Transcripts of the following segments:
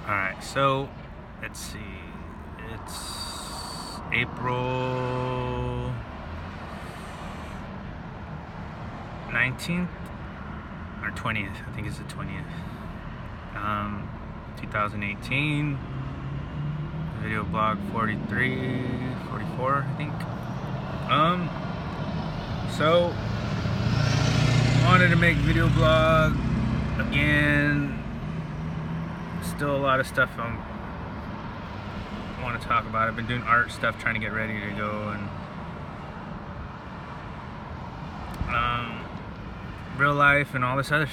Alright, so let's see. It's April 19th or 20th. I think it's the 20th. 2018. Video blog 43, 44, I think. So wanted to make video blog again. Still a lot of stuff I want to talk about. I've been doing art stuff, trying to get ready to go, and real life and all this other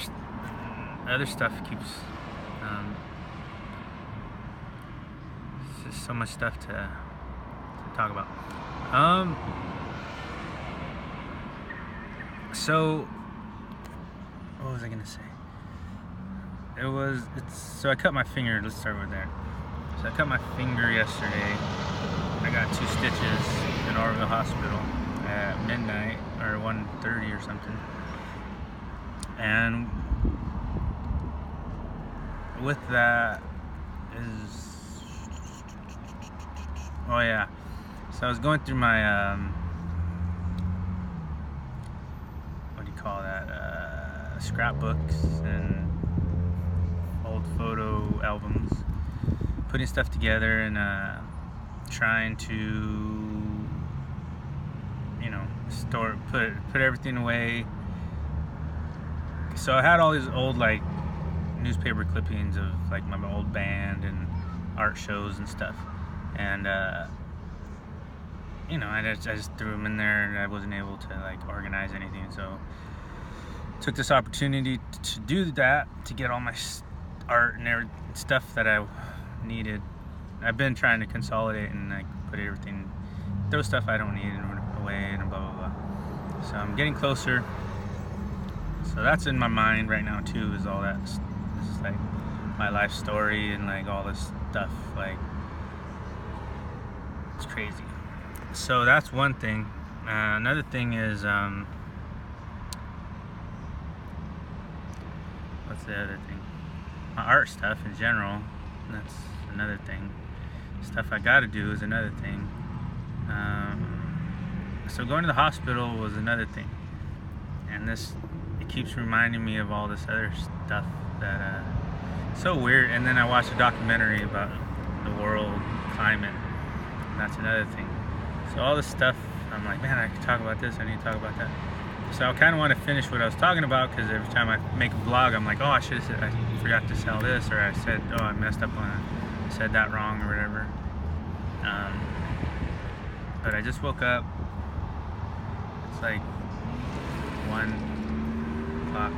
stuff keeps. It's just so much stuff to talk about. So what was I gonna say? So I cut my finger. Let's start with there. So I cut my finger yesterday. I got 2 stitches in Orville Hospital at midnight or 1:30 or something. And with that oh yeah. So I was going through my what do you call that? Scrapbooks and old photo albums, putting stuff together and trying to, put everything away. So I had all these old like newspaper clippings of like my old band and art shows and stuff, and I just threw them in there, and I wasn't able to like organize anything, so took this opportunity to do that, to get all my art and stuff that I needed. I've been trying to consolidate and like put everything, throw stuff I don't need away and blah blah blah. So I'm getting closer. So that's in my mind right now too, is all that. This is like my life story and like all this stuff. Like, it's crazy. So that's one thing. Another thing is what's the other thing? My art stuff in general. That's another thing. Stuff I gotta do is another thing. So going to the hospital was another thing, and it keeps reminding me of all this other stuff that so weird. And then I watched a documentary about the world climate, and that's another thing. So all this stuff, I'm like, man, I could talk about this, I need to talk about that. So I kind of want to finish what I was talking about, because every time I make a vlog, I'm like, oh, I forgot to sell this, or I said, oh, I messed up on it, I said that wrong or whatever. But I just woke up. It's like 1 o'clock.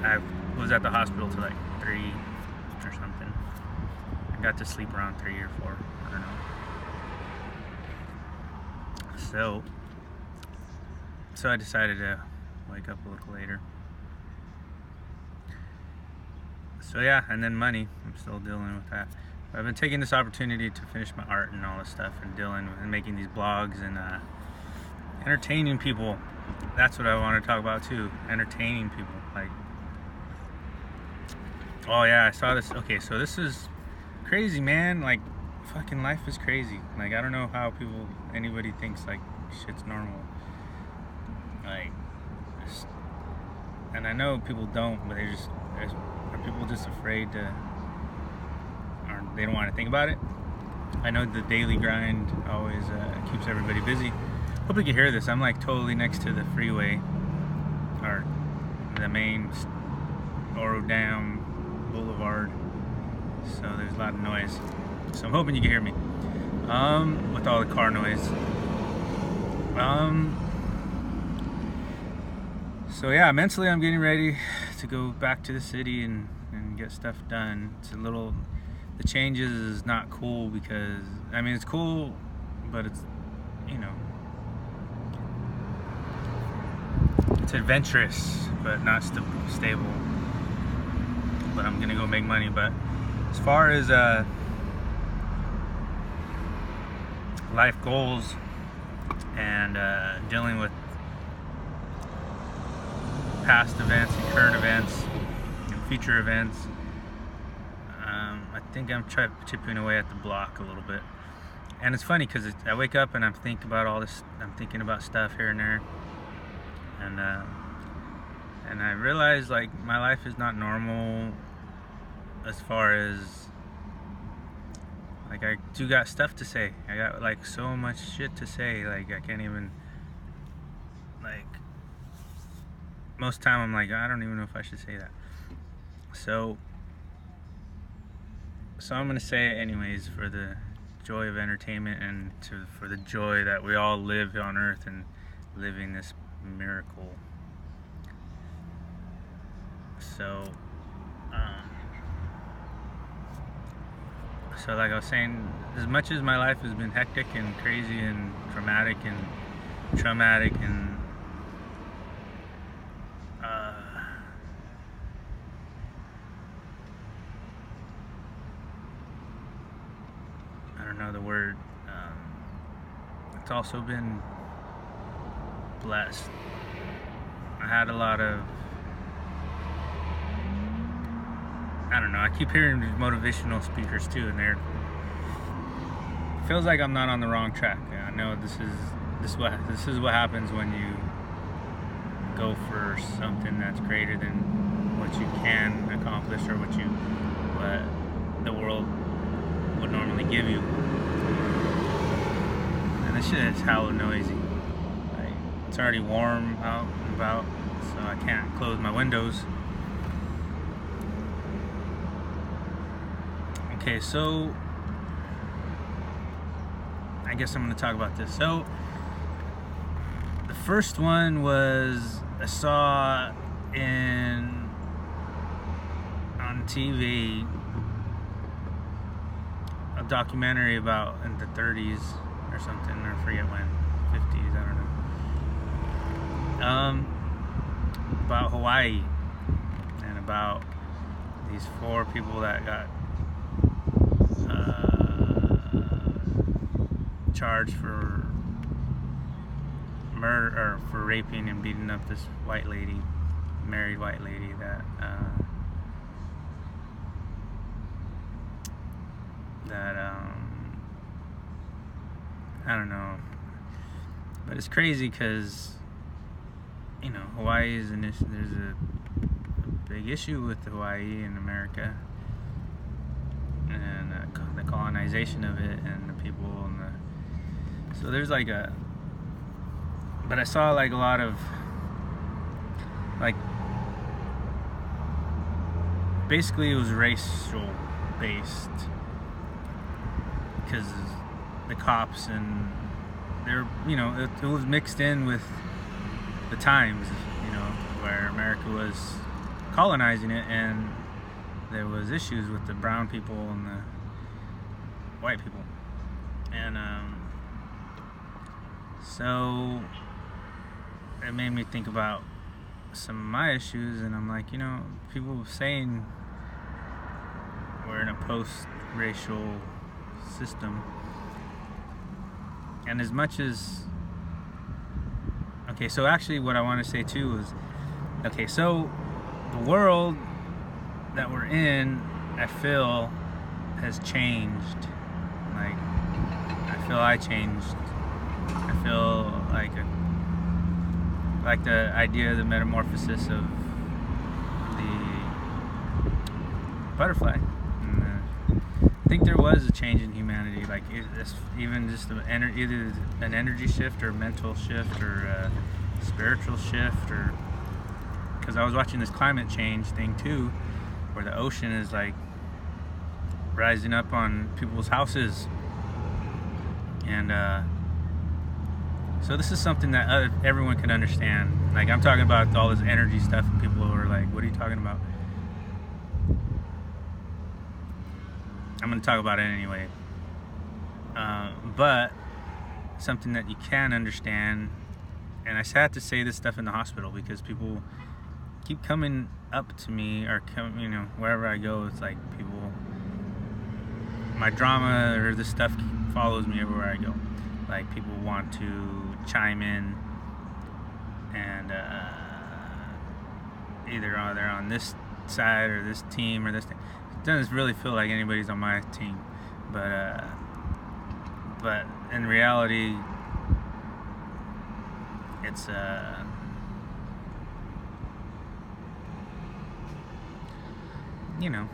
I was at the hospital till like 3 or something. I got to sleep around 3 or 4. I don't know. So I decided to wake up a little later. So yeah, and then money. I'm still dealing with that. But I've been taking this opportunity to finish my art and all this stuff, and dealing and making these blogs and entertaining people. That's what I want to talk about too. Entertaining people. Like, oh yeah, I saw this. Okay, so this is crazy, man. Like, fucking life is crazy. Like, I don't know how anybody thinks like shit's normal. Like, and I know people don't, but are people just afraid to, or they don't want to think about it? I know the daily grind always keeps everybody busy. Hope you can hear this. I'm like totally next to the freeway, or the main Oro Dam Boulevard, so there's a lot of noise. So I'm hoping you can hear me with all the car noise. So yeah, mentally I'm getting ready to go back to the city and get stuff done. The changes is not cool, because, I mean, it's cool, but it's, it's adventurous, but not stable. But I'm gonna go make money. But as far as life goals and dealing with past events and current events and future events, I think I'm chipping away at the block a little bit. And it's funny because I wake up and I'm thinking about all this. I'm thinking about stuff here and there, and I realize like my life is not normal as far as like I do got stuff to say. I got like so much shit to say. Like I can't even like most time I'm like I don't even know if I should say that. So I'm gonna say it anyways for the joy of entertainment and for the joy that we all live on earth and living this miracle. So like I was saying, as much as my life has been hectic and crazy and traumatic and I don't know the word, it's also been blessed. I had a lot of, I don't know, I keep hearing these motivational speakers too, and it feels like I'm not on the wrong track. I know this is what happens when you go for something that's greater than what you can accomplish or what the world would normally give you. And this shit is hella noisy. Like, it's already warm out and about, so I can't close my windows. Okay, so I guess I'm going to talk about this. So the first one was I saw on TV a documentary about in the 30s or something, or I forget when, 50s, I don't know. About Hawaii and about these 4 people that got charged for murder or for raping and beating up this white lady, married white lady that I don't know, but it's crazy because you know Hawaii is there's a big issue with Hawaii in America and the colonization of it and the people and so there's like but I saw like a lot of like basically it was racial based because the cops and they're it was mixed in with the times where America was colonizing it and there was issues with the brown people and the white people and so it made me think about some of my issues and I'm like people saying we're in a post-racial system and as much as so actually what I want to say too is so the world that we're in I feel has changed. Like I changed. I feel like the idea of the metamorphosis of the butterfly. I think there was a change in humanity, like even just either an energy shift or mental shift or a spiritual shift, or because I was watching this climate change thing too, where the ocean is like rising up on people's houses, and so this is something that everyone can understand. Like I'm talking about all this energy stuff, and people are like, "What are you talking about?" I'm going to talk about it anyway. But something that you can understand, and I had to say this stuff in the hospital because people keep coming up to me or wherever I go, it's like people, my drama or this stuff follows me everywhere I go. Like people want to chime in and either they're on this side or this team or this thing. doesn't really feel like anybody's on my team, but in reality, it's you know,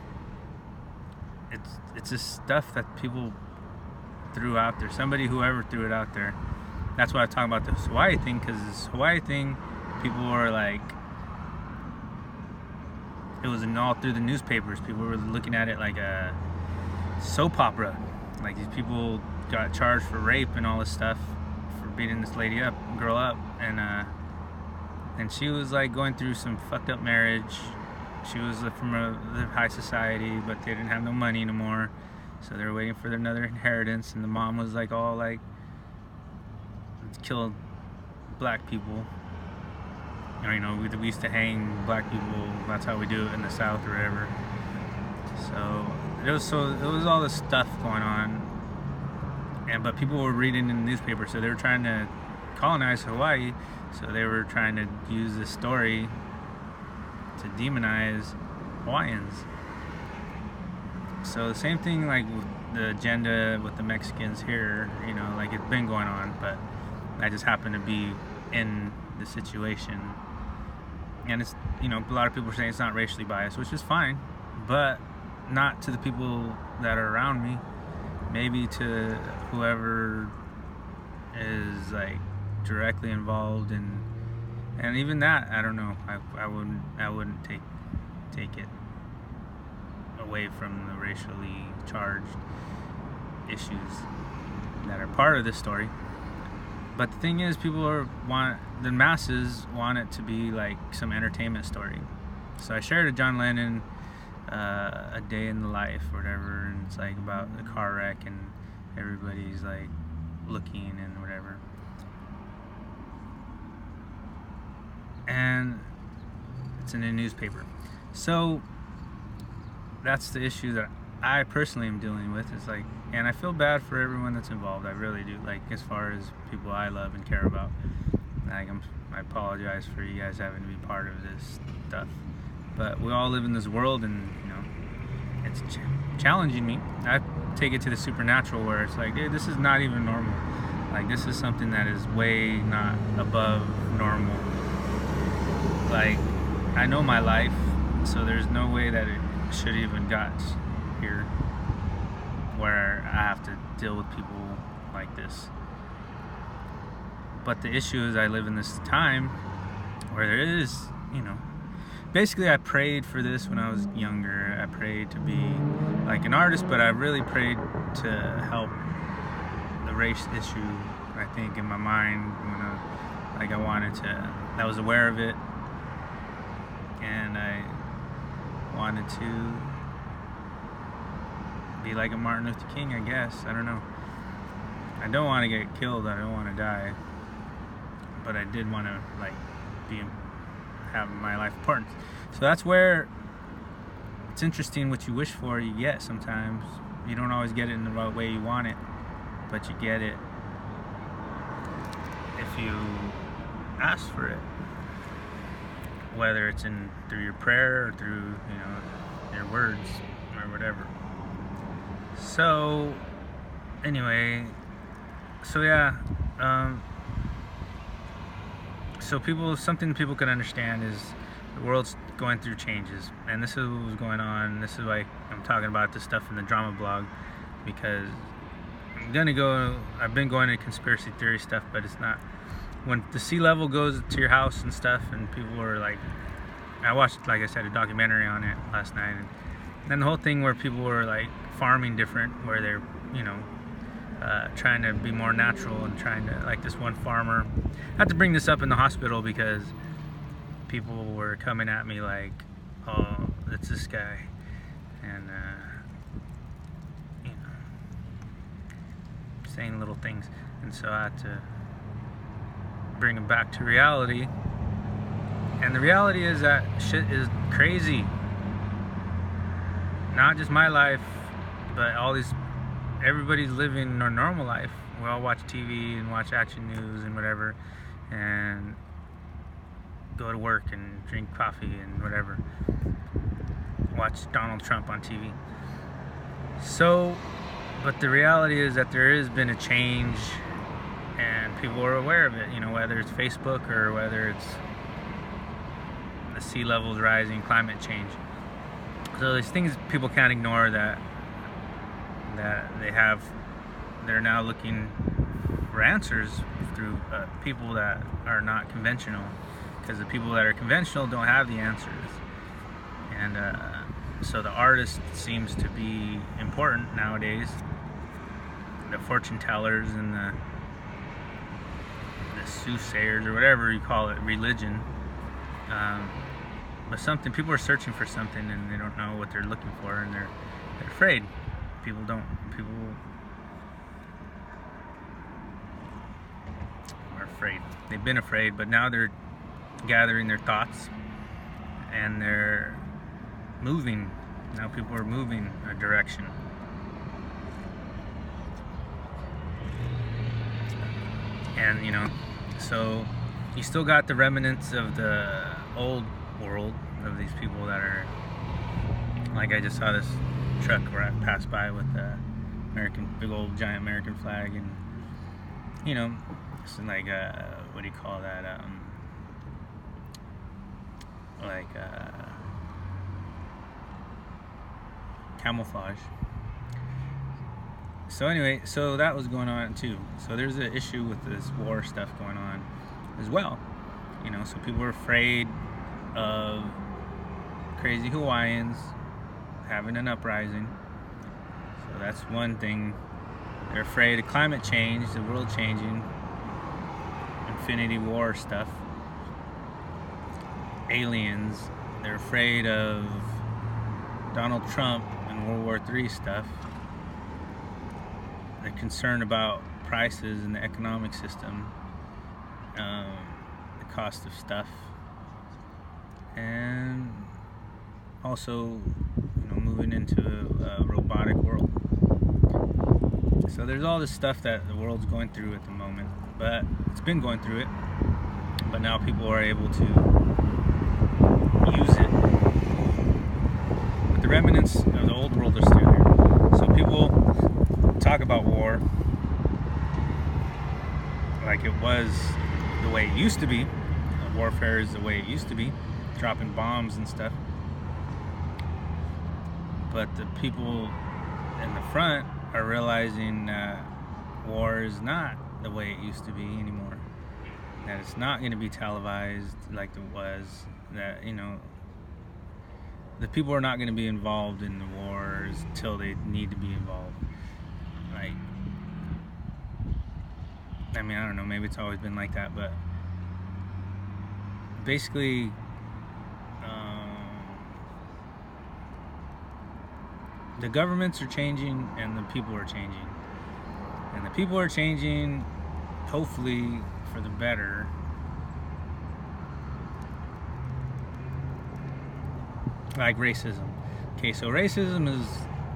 it's just stuff that people threw out there. Whoever threw it out there. That's why I talk about this Hawaii thing, because this Hawaii thing, people were like, it was all through the newspapers. People were looking at it like a soap opera. Like, these people got charged for rape and all this stuff, for beating this girl up, and she was like going through some fucked up marriage. She was from the high society, but they didn't have no money anymore, so they were waiting for another inheritance. And the mom was like, all like, kill black people. Or, you know, we used to hang black people. That's how we do it in the South or whatever. So it was all this stuff going on, but people were reading in the newspaper, so they were trying to colonize Hawaii. So they were trying to use this story to demonize Hawaiians. So the same thing, like with the agenda with the Mexicans here, you know, like, it's been going on, but I just happen to be in the situation. And it's, you know, a lot of people are saying it's not racially biased, which is fine, but not to the people that are around me. Maybe to whoever is like directly involved, and even that, I don't know. I wouldn't take it away from the racially charged issues that are part of this story. But the thing is, the masses want it to be like some entertainment story. So I shared a John Lennon, A Day in the Life or whatever, and it's like about a car wreck and everybody's like looking and whatever. And it's in a newspaper. So that's the issue that I personally am dealing with. It's like, and I feel bad for everyone that's involved. I really do. Like, as far as people I love and care about. Like, I apologize for you guys having to be part of this stuff. But we all live in this world, and, you know, it's challenging me. I take it to the supernatural, where it's like, dude, this is not even normal. Like, this is something that is way not above normal. Like, I know my life, so there's no way that it should even got here, where I have to deal with people like this. But the issue is, I live in this time where there is, you know, basically I prayed for this when I was younger. I prayed to be like an artist, but I really prayed to help the race issue, I think, in my mind, when I was aware of it, and I wanted to be like a Martin Luther King, I guess. I don't know. I don't want to get killed. I don't want to die. But I did want to, like, have my life important. So that's where it's interesting. What you wish for, you get sometimes. You don't always get it in the right way you want it, but you get it if you ask for it. Whether it's through your prayer or through, you know, your words or whatever. So anyway, so yeah, something people can understand is the world's going through changes, and this is what was going on. This is why I'm talking about this stuff in the drama blog, because I've been going to conspiracy theory stuff, but it's not. When the sea level goes to your house and stuff, and people were like, I watched, like I said, a documentary on it last night, and then the whole thing where people were like farming different, where they're, you know, trying to be more natural, and trying to, like, this one farmer. I had to bring this up in the hospital because people were coming at me like, oh, it's this guy, and you know, saying little things, and so I had to bring them back to reality. And the reality is that shit is crazy. Not just my life, but everybody's living a normal life. We all watch TV and watch action news and whatever, and go to work and drink coffee and whatever. watch Donald Trump on TV. So, but the reality is that there has been a change, and people are aware of it. Whether it's Facebook or whether it's the sea levels rising, climate change. So there's things people can't ignore that they're now looking for answers through people that are not conventional, because the people that are conventional don't have the answers. And so the artist seems to be important nowadays. The fortune tellers and the soothsayers, or whatever you call it, religion. But people are searching for something, and they don't know what they're looking for, and they're afraid. People are afraid. They've been afraid, but now they're gathering their thoughts, and they're moving. Now people are moving a direction. And so you still got the remnants of the old world, of these people that are, like, I just saw this truck where I passed by with the big old giant American flag, and it's like what do you call that? Camouflage. So anyway, so that was going on too. So there's an issue with this war stuff going on as well. So people are afraid of crazy Hawaiians having an uprising. So that's one thing. They're afraid of climate change, the world changing, infinity war stuff, aliens. They're afraid of Donald Trump and World War III stuff. They're concerned about prices and the economic system, the cost of stuff, and also moving into a robotic world. So there's all this stuff that the world's going through at the moment, but it's been going through it, but now people are able to use it. But the remnants of the old world are still here. So people talk about war like it was the way it used to be. Warfare is the way it used to be, dropping bombs and stuff. But the people in the front are realizing that war is not the way it used to be anymore. That it's not going to be televised like it was. That, the people are not going to be involved in the wars till they need to be involved. Like, I don't know, maybe it's always been like that, but basically, the governments are changing and the people are changing. And the people are changing, hopefully, for the better. Like racism. Okay, so racism is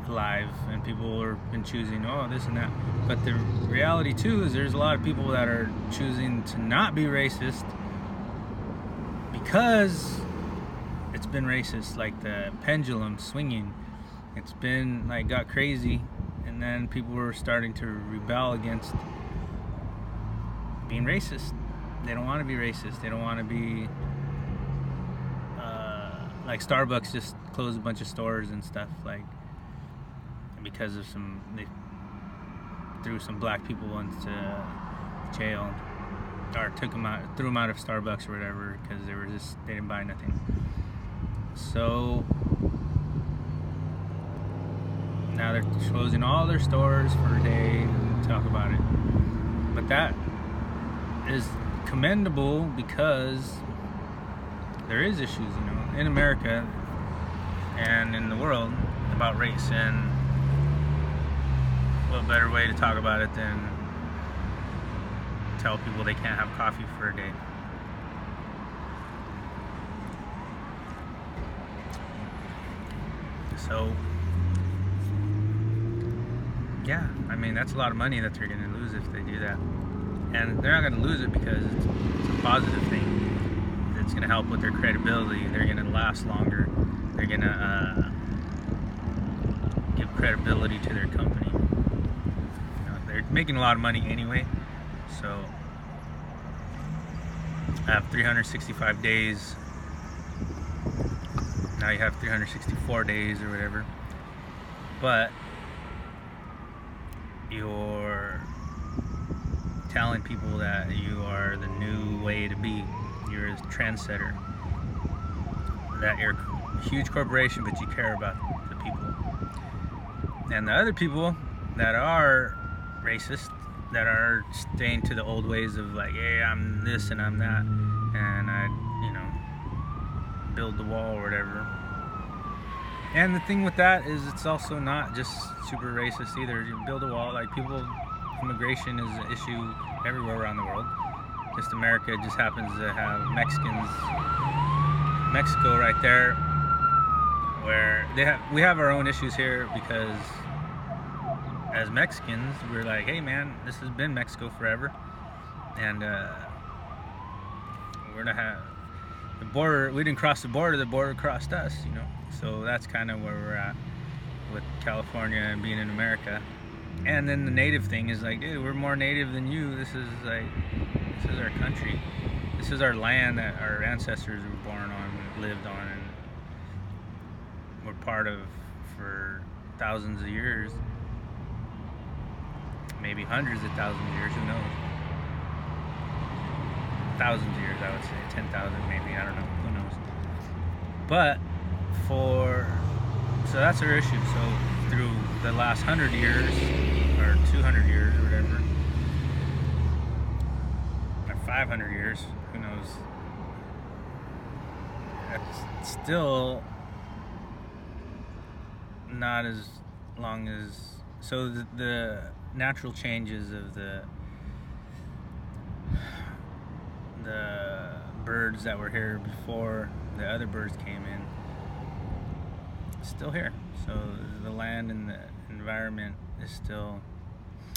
alive, and people have been choosing, this and that. But the reality, too, is there's a lot of people that are choosing to not be racist because it's been racist, like the pendulum swinging. It's been got crazy, and then people were starting to rebel against being racist. They don't want to be racist. They don't want to be like Starbucks just closed a bunch of stores and stuff, because of they threw some black people into jail, or threw them out of Starbucks or whatever, because they didn't buy nothing. So now they're closing all their stores for a day and talk about it. But that is commendable because there is issues, in America and in the world about race, and what better way to talk about it than tell people they can't have coffee for a day. So yeah, that's a lot of money that they're going to lose if they do that. And they're not going to lose it because it's a positive thing. It's going to help with their credibility. They're going to last longer. They're going to credibility to their company. They're making a lot of money anyway, so I have 365 days. Now you have 364 days or whatever, but you're telling people that you are the new way to be. You're a trendsetter, that you're a huge corporation, but you care about the people. And the other people that are racist, that are staying to the old ways of like, hey, I'm this and I'm that, and I, build the wall or whatever. And the thing with that is it's also not just super racist either. You build a wall, like immigration is an issue everywhere around the world. Just America just happens to have Mexico right there, where we have our own issues here because as Mexicans, we're like, hey man, this has been Mexico forever, and we're not have the border. We didn't cross the border crossed us, So that's kind of where we're at with California and being in America. And then the native thing is like, dude, we're more native than you. This is our country. This is our land that our ancestors were born on, lived on, and we're part of for thousands of years. Maybe hundreds of thousands of years, who knows? Thousands of years, I would say. 10,000 maybe, I don't know, who knows? But so that's our issue. So through the last 100 years, or 200 years, or whatever, or 500 years, who knows? That's still not as long as, so the natural changes of the birds that were here before the other birds came in, still here. So the land and the environment is still,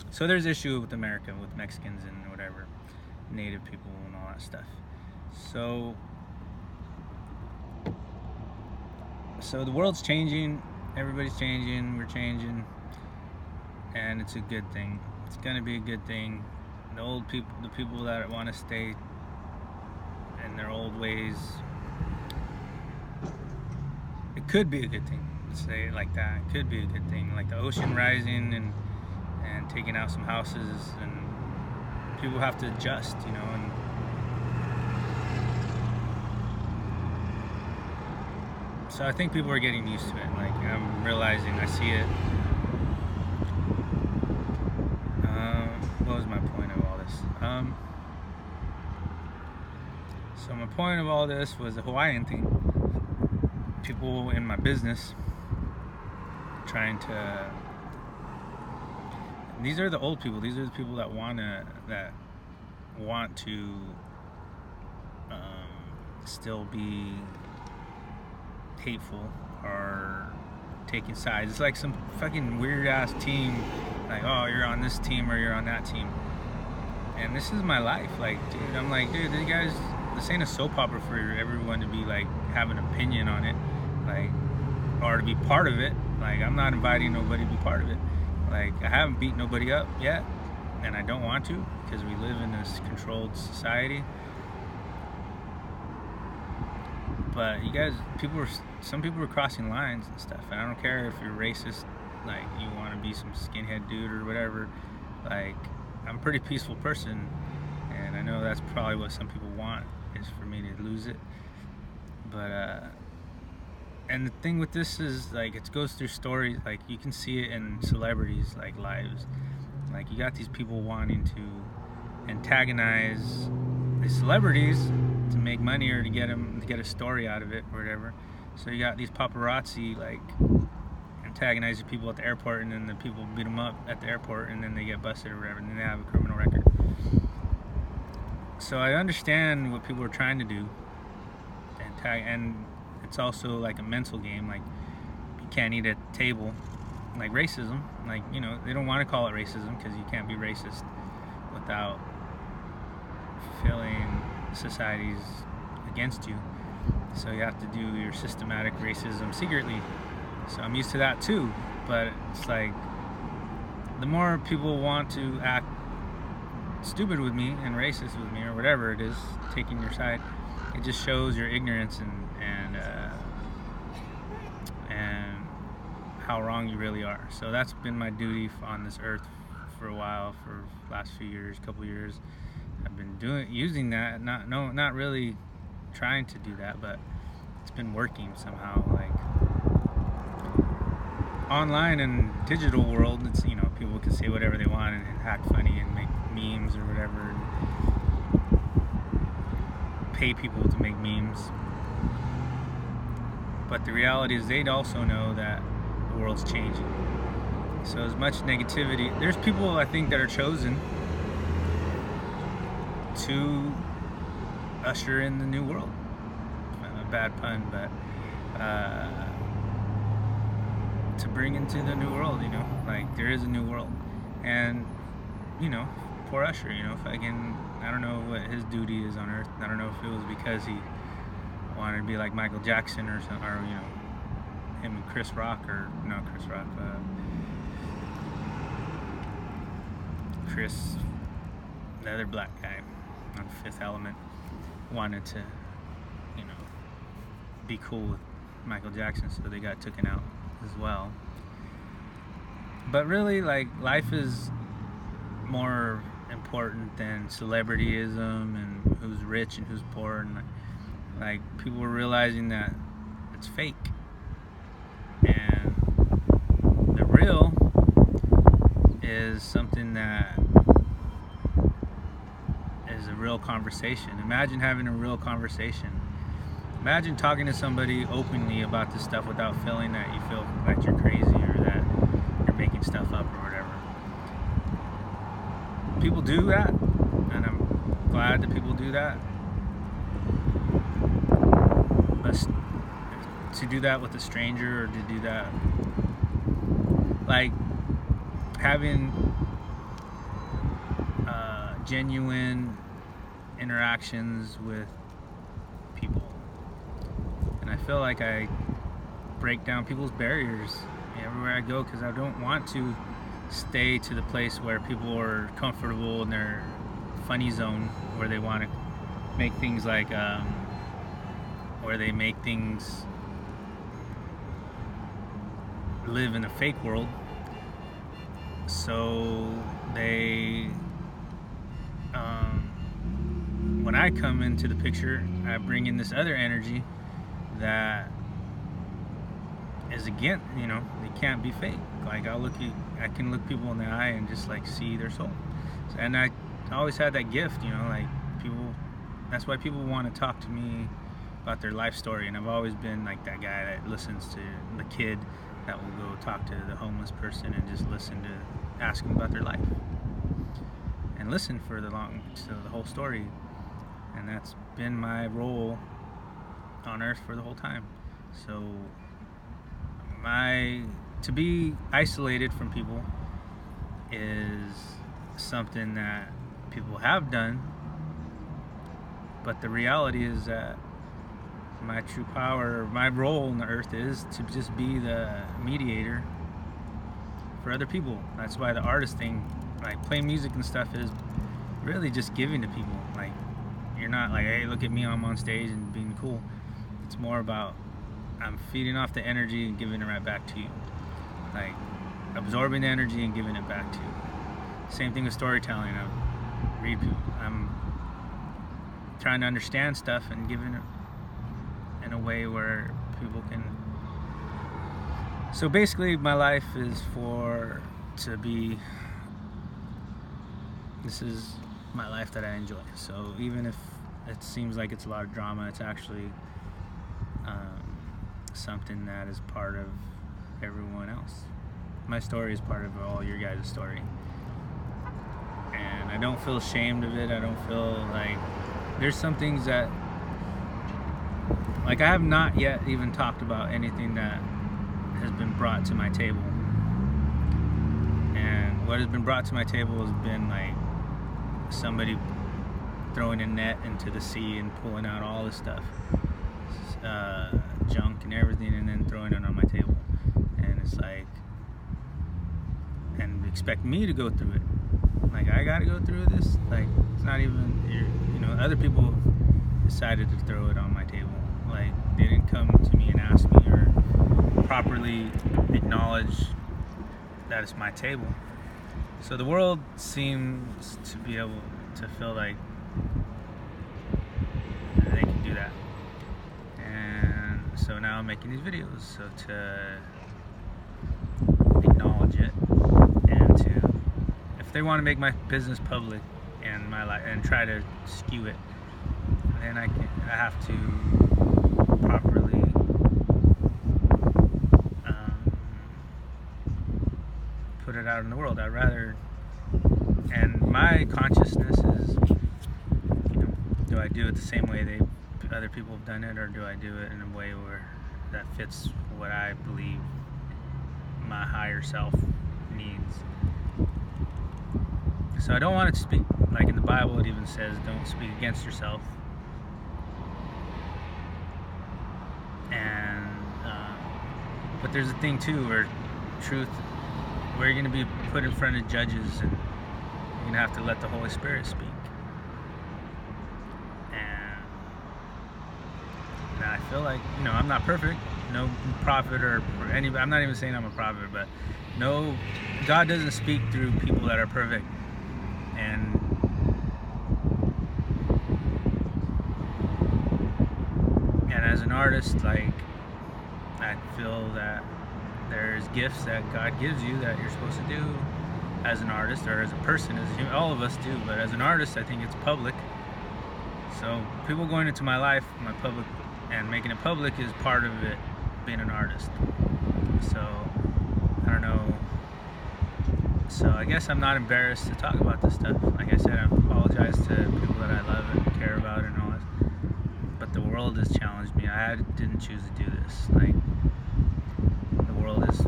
so there's issue with America, with Mexicans and whatever, native people and all that stuff. So the world's changing, everybody's changing, we're changing, and it's a good thing. It's gonna be a good thing. The old people, the people that want to stay in their old ways, it could be a good thing. Let's say it like that. It could be a good thing. Like the ocean rising and taking out some houses, and people have to adjust, and so I think people are getting used to it. Like I'm realizing, I see it. What was my point of all this? So my point of all this was the Hawaiian thing. People in my business trying to, these are the old people. These are the people that want to still be hateful or taking sides. It's like some fucking weird ass team, like, oh, you're on this team or you're on that team. And this is my life. Like, dude, I'm like, dude, these guys, this ain't a soap opera for everyone to be like, have an opinion on it, like, or to be part of it. Like, I'm not inviting nobody to be part of it. Like, I haven't beat nobody up yet, and I don't want to, because we live in this controlled society. But you guys, some people were crossing lines and stuff, and I don't care if you're racist, like you want to be some skinhead dude or whatever. Like, I'm a pretty peaceful person, and I know that's probably what some people want, is for me to lose it. But and the thing with this is, like, it goes through stories. Like, you can see it in celebrities, like, lives. Like, you got these people wanting to antagonize the celebrities to make money or to get a story out of it or whatever. So you got these paparazzi, like, antagonizing people at the airport, and then the people beat them up at the airport, and then they get busted or whatever, and then they have a criminal record. So I understand what people are trying to do, and it's also like a mental game. Like, you can't eat at a table, like racism. Like, they don't want to call it racism because you can't be racist without feeling society's against you. So you have to do your systematic racism secretly. So I'm used to that too. But it's like, the more people want to act stupid with me and racist with me or whatever it is, taking your side, it just shows your ignorance and how wrong you really are. So that's been my duty on this earth for a while, for the last few years, couple years. I've been using that, not really trying to do that, but it's been working somehow. Like, online and digital world, it's, you know, people can say whatever they want and act funny and make memes or whatever, and pay people to make memes. But the reality is, they'd also know that the world's changing. So as much negativity, there's people, I think, that are chosen to usher in the new world. A bad pun, but to bring into the new world, you know, like, there is a new world. And, you know, poor Usher, you know, I don't know what his duty is on earth. I don't know if it was because he wanted to be like Michael Jackson or something, or, you know, him and Chris Rock, or no, Chris Rock, Chris, the other black guy on Fifth Element, wanted to, you know, be cool with Michael Jackson, so they got taken out as well. But really, like, life is more important than celebrityism and who's rich and who's poor, and like people are realizing that it's fake, and the real is something that is a real conversation. Imagine having a real conversation. Imagine talking to somebody openly about this stuff without feeling that you feel like you're crazy or that you're making stuff up or whatever. People do that, and I'm glad that people do that. But to do that with a stranger, or to do that, like, having genuine interactions with people. And I feel like I break down people's barriers everywhere I go, because I don't want to stay to the place where people are comfortable in their funny zone, where they want to make things like, where they make things live in a fake world. So they, when I come into the picture, I bring in this other energy that is, again, you know, they can't be fake. Like, I can look people in the eye and just, like, see their soul. And I always had that gift, you know, like, people, that's why people want to talk to me about their life story. And I've always been like that guy that listens to the kid that will go talk to the homeless person and just ask them about their life and listen for the whole story. And that's been my role on earth for the whole time. So to be isolated from people is something that people have done, but the reality is that my true power, my role on the earth, is to just be the mediator for other people. That's why the artist thing, like playing music and stuff, is really just giving to people. Like, you're not like, hey, look at me, I'm on stage and being cool. It's more about, I'm feeding off the energy and giving it right back to you. Like, absorbing the energy and giving it back to you. Same thing with storytelling. I read people. I'm trying to understand stuff and giving it in a way where people can. So basically, my life is this is my life that I enjoy. So even if it seems like it's a lot of drama, it's actually something that is part of everyone else. My story is part of all your guys' story. And I don't feel ashamed of it. I don't feel like, there's some things that, like, I have not yet even talked about anything that has been brought to my table. And what has been brought to my table has been like somebody throwing a net into the sea and pulling out all this stuff, junk and everything, and then throwing it on my table. And it's like, expect me to go through it. Like, I gotta go through this. Like, it's not even, other people decided to throw it on my table. Like, they didn't come to me and ask me or properly acknowledge that it's my table. So the world seems to be able to feel like they can do that. And so now I'm making these videos so to acknowledge it, and to, if they want to make my business public and my life and try to skew it, then I have to properly put it out in the world. I'd rather, and my consciousness is, do I do it the same way other people have done it, or do I do it in a way where that fits what I believe my higher self needs? So I don't want it to speak, like in the Bible it even says, don't speak against yourself. And but there's a thing too where truth, where you're going to be put in front of judges, and you're going to have to let the Holy Spirit speak. And I feel like, I'm not perfect, no prophet or anybody. I'm not even saying I'm a prophet, but no, God doesn't speak through people that are perfect. And as an artist, like, I feel that there's gifts that God gives you that you're supposed to do as an artist, or as a person, all of us do, but as an artist, I think it's public. So people going into my life, my public, and making it public is part of it, being an artist. So I don't know. So I guess I'm not embarrassed to talk about this stuff. Like I said, I apologize to people that I love and care about and all this. But the world has challenged me. I didn't choose to do this. Like, the world has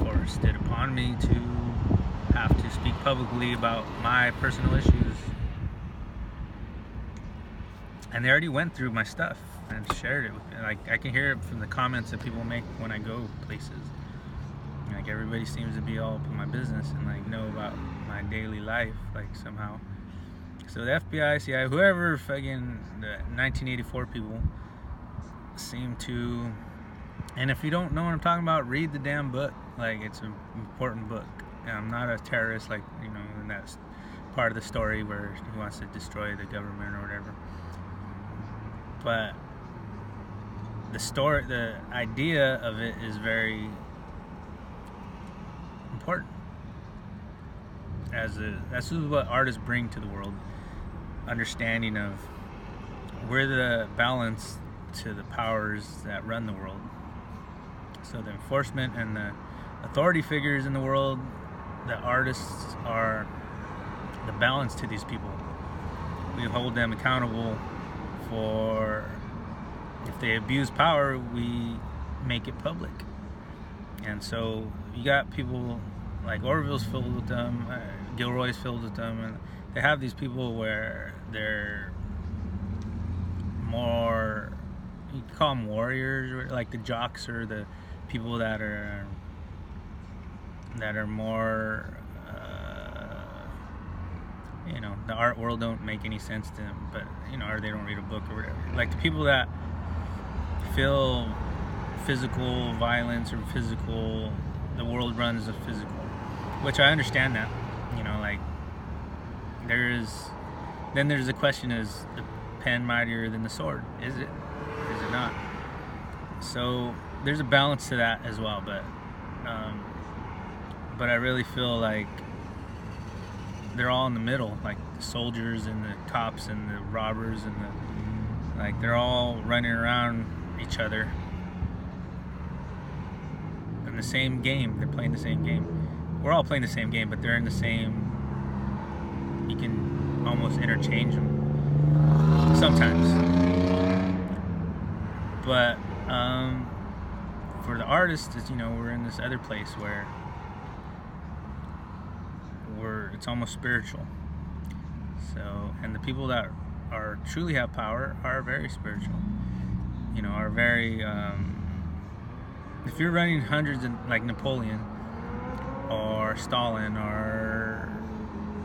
forced it upon me to have to speak publicly about my personal issues. And they already went through my stuff and shared it with me. Like, I can hear it from the comments that people make when I go places. Like, everybody seems to be all up in my business and like know about my daily life, like, somehow. So the FBI, CIA, whoever, fucking the 1984 people seem to. And if you don't know what I'm talking about, read the damn book. Like, it's an important book. And I'm not a terrorist, like, and that's part of the story where he wants to destroy the government or whatever. But the idea of it is very important. That's what artists bring to the world. Understanding of we're the balance to the powers that run the world. So the enforcement and the authority figures in the world, the artists are the balance to these people. We hold them accountable for, if they abuse power, we make it public. And so you got people like Orville's filled with them, Gilroy's filled with them, and they have these people where they're more, you can call them warriors, or like the jocks, or the people that are more, the art world don't make any sense to them, but or they don't read a book or whatever. Like the people that feel physical violence or physical, the world runs of physical, which I understand that, like then there's the question, is the pen mightier than the sword? Is it not? So there's a balance to that as well, but I really feel like they're all in the middle, like the soldiers and the cops and the robbers and they're all running around each other in the same game. They're playing the same game. We're all playing the same game, but they're in the same. You can almost interchange them sometimes. But for the artists, we're in this other place where it's almost spiritual. So, and the people that truly have power are very spiritual. Are very. If you're running hundreds, like Napoleon, or or Stalin or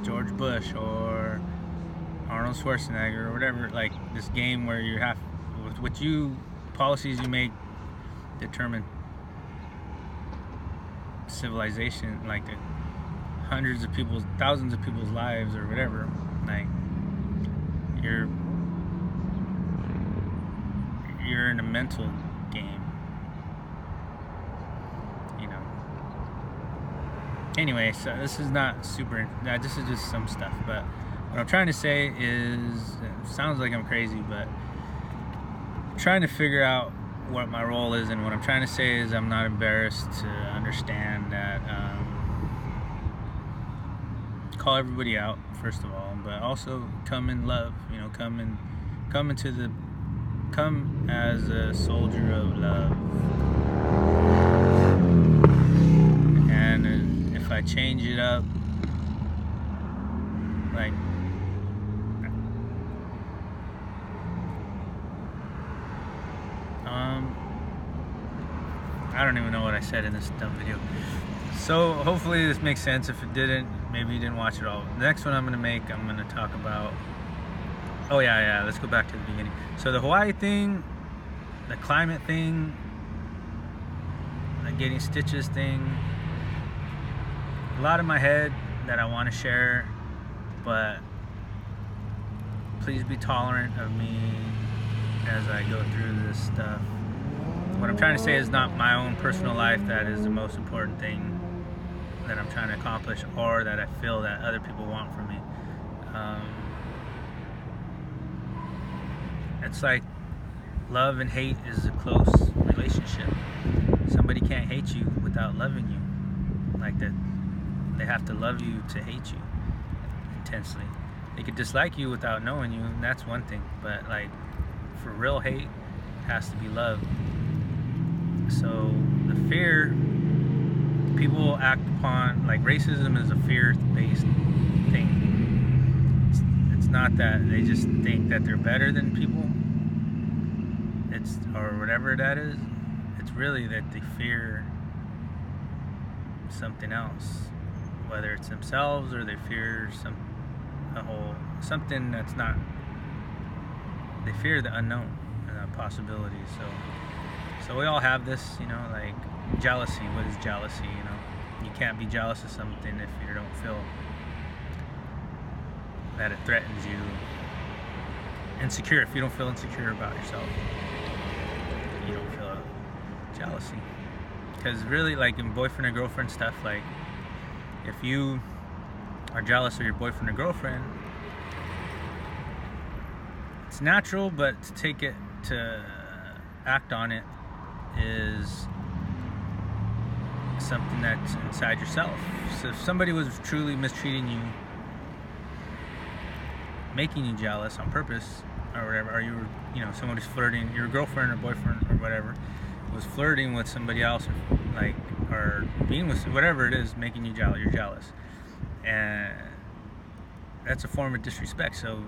George Bush or Arnold Schwarzenegger or whatever. Like this game where you have, with what you policies you make determine civilization, like the hundreds of people's, thousands of people's lives or whatever. Like you're in a mental game, you know. Anyway, so this is not super, this is just some stuff, but what I'm trying to say is, it sounds like I'm crazy, but I'm trying to figure out what my role is, and what I'm trying to say is I'm not embarrassed to understand that, call everybody out first of all, but also come in love, you know, come as a soldier of love. And if I change it up, like, I don't even know what I said in this dumb video. So hopefully this makes sense. If it didn't, maybe you didn't watch it all. The next one I'm gonna make, I'm gonna talk about, oh yeah, let's go back to the beginning. So the Hawaii thing, the climate thing, the getting stitches thing, a lot in my head that I want to share, but please be tolerant of me as I go through this stuff. What I'm trying to say is not my own personal life that is the most important thing that I'm trying to accomplish, or that I feel that other people want from me. It's like love and hate is a close relationship. Somebody can't hate you without loving you. Like that, they have to love you to hate you intensely. They could dislike you without knowing you, and that's one thing. But like, for real hate, it has to be love. So the fear, people act upon, like racism is a fear-based thing. It's not that they just think that they're better than people. It's, or whatever that is. It's really that they fear something else, whether it's themselves or they fear something that's not. They fear the unknown and the possibility. So we all have this, you know, like jealousy. What is jealousy? You know, you can't be jealous of something if you don't feel that it threatens you. Insecure. If you don't feel insecure about yourself, you don't feel jealousy. Because really, like in boyfriend or girlfriend stuff, like if you are jealous of your boyfriend or girlfriend, it's natural, but to act on it is something that's inside yourself. So if somebody was truly mistreating you, making you jealous on purpose or whatever, or you were, you know, someone was flirting, your girlfriend or boyfriend or whatever was flirting with somebody else, or like, or being with whatever it is, making you jealous, you're jealous, and that's a form of disrespect. So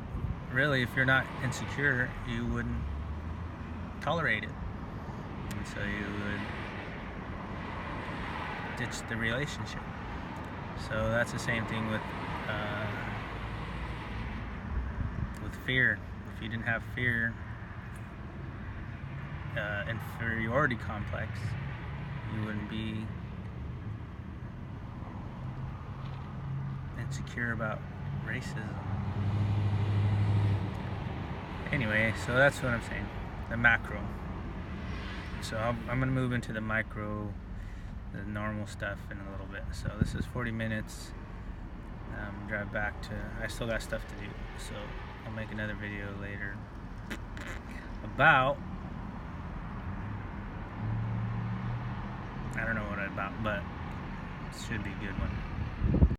really, if you're not insecure, you wouldn't tolerate it, and so you would ditch the relationship. So that's the same thing with fear. If you didn't have fear, inferiority complex, you wouldn't be insecure about racism. Anyway, so that's what I'm saying, the macro. So I'm going to move into the micro, the normal stuff in a little bit. So this is 40 minutes. Drive back to, I still got stuff to do, so I'll make another video later about, I don't know what about, but it should be a good one.